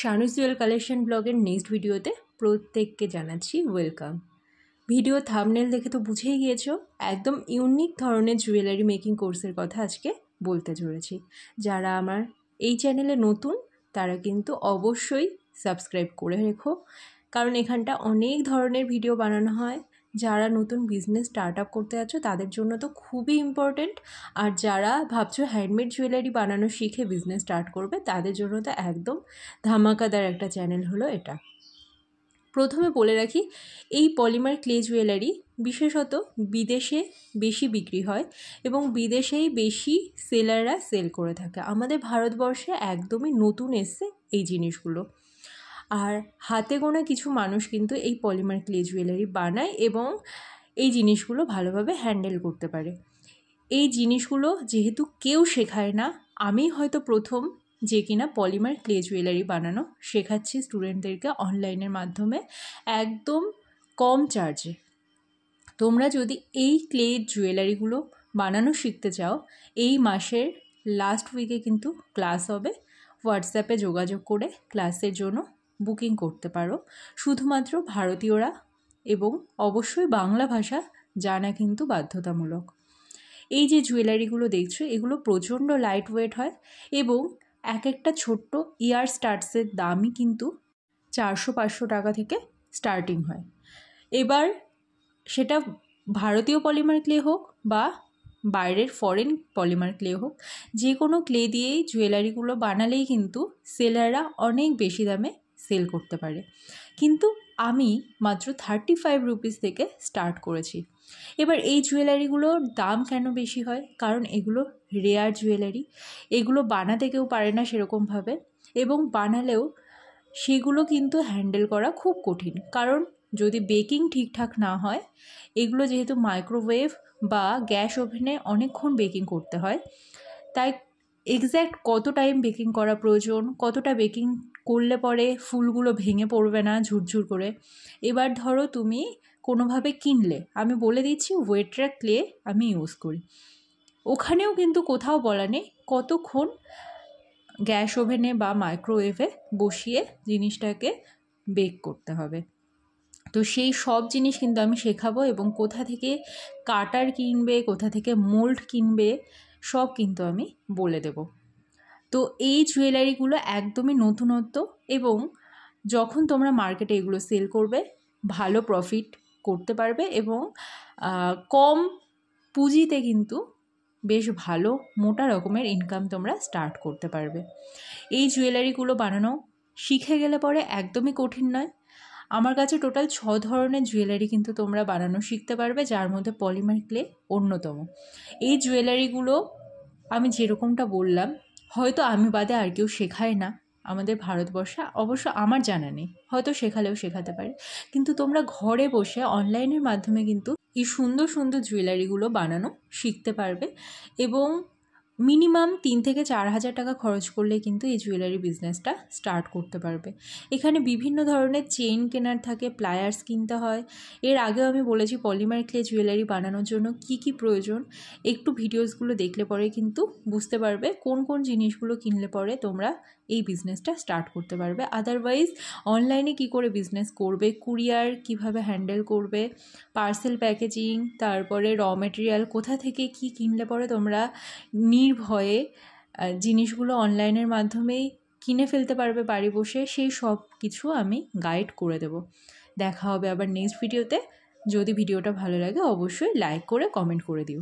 শানুস Jewel collection ব্লগের next ভিডিওতে প্রত্যেককে জানাচ্ছি ওয়েলকাম। ভিডিও থাম্বনেল দেখে তো বুঝেই গিয়েছো, একদম ইউনিক ধরনের জুয়েলারি মেকিং কোর্সের কথা আজকে বলতে চলেছি। যারা আমার এই চ্যানেলে নতুন তারা কিন্তু অবশ্যই সাবস্ক্রাইব করে রেখো, কারণ এখানটা অনেক ধরনের ভিডিও বানানো হয়। যারা নতুন বিজনেস স্টার্ট আপ করতে যাচ্ছ তাদের জন্য তো খুবই ইম্পর্টেন্ট, আর যারা ভাবছো হ্যান্ডমেড জুয়েলারি বানানো শিখে বিজনেস স্টার্ট করবে তাদের জন্য তো একদম ধামাকাদার একটা চ্যানেল হলো এটা। প্রথমে বলে রাখি, এই পলিমার ক্লে জুয়েলারি বিশেষত বিদেশে বেশি বিক্রি হয় এবং বিদেশেই বেশি সেলাররা সেল করে থাকে। আমাদের ভারতবর্ষে একদমই নতুন এসছে এই জিনিসগুলো, আর হাতে গোনা কিছু মানুষ কিন্তু এই পলিমার ক্লে জুয়েলারি বানায় এবং এই জিনিসগুলো ভালোভাবে হ্যান্ডেল করতে পারে। এই জিনিসগুলো যেহেতু কেউ শেখায় না, আমি হয়তো প্রথম যে কিনা পলিমার ক্লে জুয়েলারি বানানো শেখাচ্ছি স্টুডেন্টদেরকে অনলাইনের মাধ্যমে একদম কম চার্জে। তোমরা যদি এই ক্লে জুয়েলারিগুলো বানানো শিখতে চাও, এই মাসের লাস্ট উইকে কিন্তু ক্লাস হবে। হোয়াটসঅ্যাপে যোগাযোগ করে ক্লাসের জন্য বুকিং করতে পারো। শুধুমাত্র ভারতীয়রা এবং অবশ্যই বাংলা ভাষা জানা কিন্তু বাধ্যতামূলক। এই যে জুয়েলারিগুলো দেখছো এগুলো প্রচণ্ড লাইট ওয়েট হয় এবং এক একটা ছোট্ট ইয়ার স্টাডসের দামই কিন্তু 400-500 টাকা থেকে স্টার্টিং হয়। এবার সেটা ভারতীয় পলিমার ক্লে হোক বা বাইরের ফরেন পলিমার ক্লে হোক, যে কোনো ক্লে দিয়েই জুয়েলারিগুলো বানালেই কিন্তু সেলাররা অনেক বেশি দামে সেল করতে পারে। কিন্তু আমি মাত্র 35 রুপিস থেকে স্টার্ট করেছি। এবার এই জুয়েলারিগুলোর দাম কেন বেশি হয়? কারণ এগুলো রেয়ার জুয়েলারি, এগুলো বানাতে কেউ পারে না সেরকমভাবে, এবং বানালেও সেগুলো কিন্তু হ্যান্ডেল করা খুব কঠিন। কারণ যদি বেকিং ঠিকঠাক না হয়, এগুলো যেহেতু মাইক্রোওয়েভ বা গ্যাস ওভেনে অনেকক্ষণ বেকিং করতে হয়, তাই এক্স্যাক্ট কত টাইম বেকিং করা প্রয়োজন, কতটা বেকিং করলে পরে ফুলগুলো ভেঙে পড়বে না ঝুরঝুর করে। এবার ধরো তুমি কোনোভাবে কিনলে, আমি বলে দিচ্ছি ওয়েট্রাক ক্লে আমি ইউজ করি, ওখানেও কিন্তু কোথাও বলা নেই কতক্ষণ গ্যাস ওভেনে বা মাইক্রোওয়েভে বসিয়ে জিনিসটাকে বেক করতে হবে। তো সেই সব জিনিস কিন্তু আমি শেখাবো, এবং কোথা থেকে কাটার কিনবে, কোথা থেকে মোল্ড কিনবে, সব কিন্তু আমি বলে দেব। তো এই জুয়েলারিগুলো একদমই নতুনত্ব, এবং যখন তোমরা মার্কেটে এগুলো সেল করবে ভালো প্রফিট করতে পারবে এবং কম পুঁজিতে কিন্তু বেশ ভালো মোটা রকমের ইনকাম তোমরা স্টার্ট করতে পারবে। এই জুয়েলারিগুলো বানানো শিখে গেলে পরে একদমই কঠিন নয়। আমার কাছে টোটাল 6 ধরনের জুয়েলারি কিন্তু তোমরা বানানো শিখতে পারবে, যার মধ্যে পলিমার ক্লে অন্যতম। এই জুয়েলারিগুলো আমি যেরকমটা বললাম, হয়তো আমি বাদে আর কেউ শেখায় না আমাদের ভারতবর্ষে, অবশ্য আমার জানা নেই, হয়তো শেখালেও শেখাতে পারে। কিন্তু তোমরা ঘরে বসে অনলাইনের মাধ্যমে কিন্তু এই সুন্দর সুন্দর জুয়েলারিগুলো বানানো শিখতে পারবে, এবং মিনিমাম 3 থেকে 4 হাজার টাকা খরচ করলে কিন্তু এই জুয়েলারি বিজনেসটা স্টার্ট করতে পারবে। এখানে বিভিন্ন ধরনের চেইন কেনার থাকে, প্লায়ার্স কিনতে হয়। এর আগেও আমি বলেছি পলিমার ক্লে জুয়েলারি বানানোর জন্য কি কি প্রয়োজন। একটু ভিডিওসগুলো দেখলে পরে কিন্তু বুঝতে পারবে কোন কোন জিনিসগুলো কিনলে পরে তোমরা এই বিজনেসটা স্টার্ট করতে পারবে। আদারওয়াইজ অনলাইনে কি করে বিজনেস করবে, কুরিয়ার কিভাবে হ্যান্ডেল করবে, পার্সেল প্যাকেজিং, তারপরে র মেটেরিয়াল কোথা থেকে কি কিনলে পরে তোমরা নির্ভয়ে জিনিসগুলো অনলাইনের মাধ্যমেই কিনে ফেলতে পারবে বাড়ি বসে, সেই সব কিছু আমি গাইড করে দেব। দেখা হবে আবার নেক্সট ভিডিওতে। যদি ভিডিওটা ভালো লাগে অবশ্যই লাইক করে কমেন্ট করে দিও।